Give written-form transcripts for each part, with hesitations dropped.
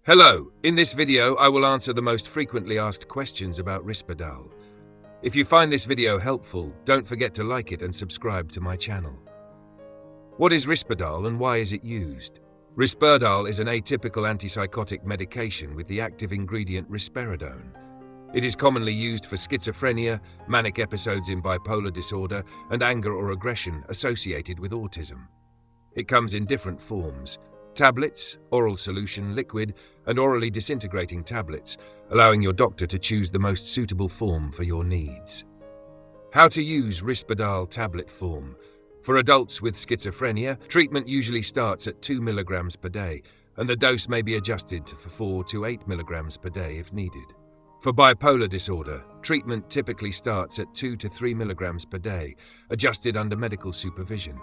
Hello, in this video I will answer the most frequently asked questions about Risperdal. If you find this video helpful, don't forget to like it and subscribe to my channel. What is Risperdal and why is it used? Risperdal is an atypical antipsychotic medication with the active ingredient risperidone. It is commonly used for schizophrenia, manic episodes in bipolar disorder, and anger or aggression associated with autism. It comes in different forms: tablets, oral solution, liquid, and orally disintegrating tablets, allowing your doctor to choose the most suitable form for your needs. How to use Risperdal tablet form. For adults with schizophrenia, treatment usually starts at 2 mg per day, and the dose may be adjusted for 4 to 8 mg per day if needed. For bipolar disorder, treatment typically starts at 2 to 3 mg per day, adjusted under medical supervision.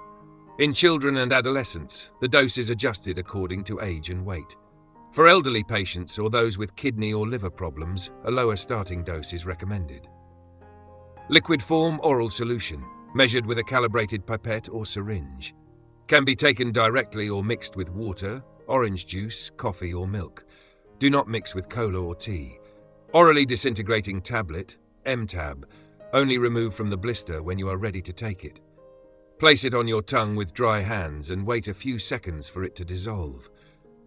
In children and adolescents, the dose is adjusted according to age and weight. For elderly patients or those with kidney or liver problems, a lower starting dose is recommended. Liquid form oral solution, measured with a calibrated pipette or syringe. Can be taken directly or mixed with water, orange juice, coffee or milk. Do not mix with cola or tea. Orally disintegrating tablet, MTAB, only remove from the blister when you are ready to take it. Place it on your tongue with dry hands and wait a few seconds for it to dissolve.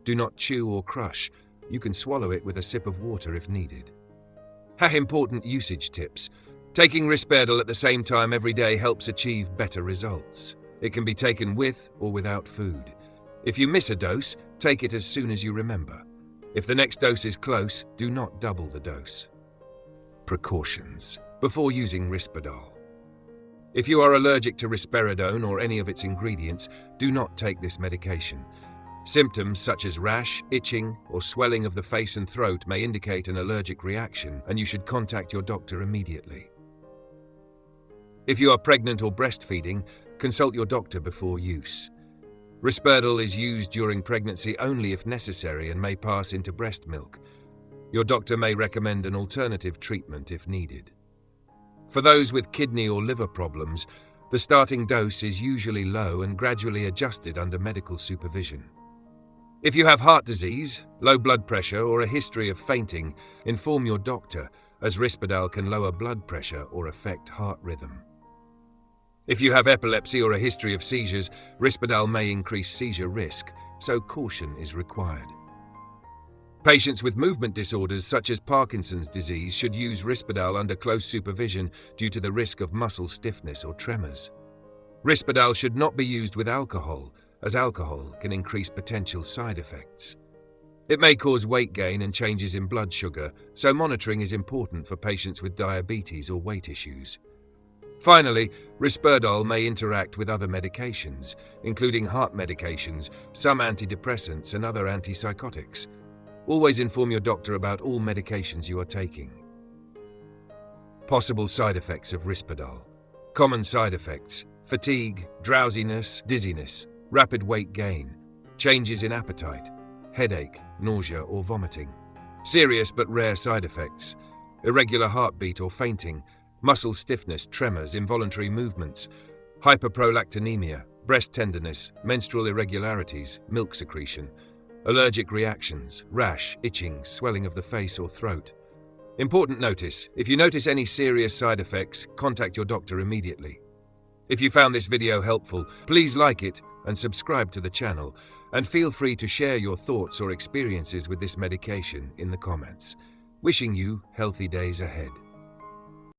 Do not chew or crush. You can swallow it with a sip of water if needed. Important usage tips. Taking Risperdal at the same time every day helps achieve better results. It can be taken with or without food. If you miss a dose, take it as soon as you remember. If the next dose is close, do not double the dose. Precautions. Before using Risperdal. If you are allergic to risperidone or any of its ingredients, do not take this medication. Symptoms such as rash, itching, or swelling of the face and throat may indicate an allergic reaction, and you should contact your doctor immediately. If you are pregnant or breastfeeding, consult your doctor before use. Risperdal is used during pregnancy only if necessary and may pass into breast milk. Your doctor may recommend an alternative treatment if needed. For those with kidney or liver problems, the starting dose is usually low and gradually adjusted under medical supervision. If you have heart disease, low blood pressure, or a history of fainting, inform your doctor, as Risperdal can lower blood pressure or affect heart rhythm. If you have epilepsy or a history of seizures, Risperdal may increase seizure risk, so caution is required. Patients with movement disorders such as Parkinson's disease should use Risperdal under close supervision due to the risk of muscle stiffness or tremors. Risperdal should not be used with alcohol, as alcohol can increase potential side effects. It may cause weight gain and changes in blood sugar, so monitoring is important for patients with diabetes or weight issues. Finally, Risperdal may interact with other medications, including heart medications, some antidepressants, and other antipsychotics. Always inform your doctor about all medications you are taking. Possible side effects of Risperdal. Common side effects: fatigue, drowsiness, dizziness, rapid weight gain, changes in appetite, headache, nausea or vomiting. Serious but rare side effects: irregular heartbeat or fainting, muscle stiffness, tremors, involuntary movements, hyperprolactinemia, breast tenderness, menstrual irregularities, milk secretion, allergic reactions, rash, itching, swelling of the face or throat. Important notice: if you notice any serious side effects, contact your doctor immediately. If you found this video helpful, please like it and subscribe to the channel, and feel free to share your thoughts or experiences with this medication in the comments. Wishing you healthy days ahead.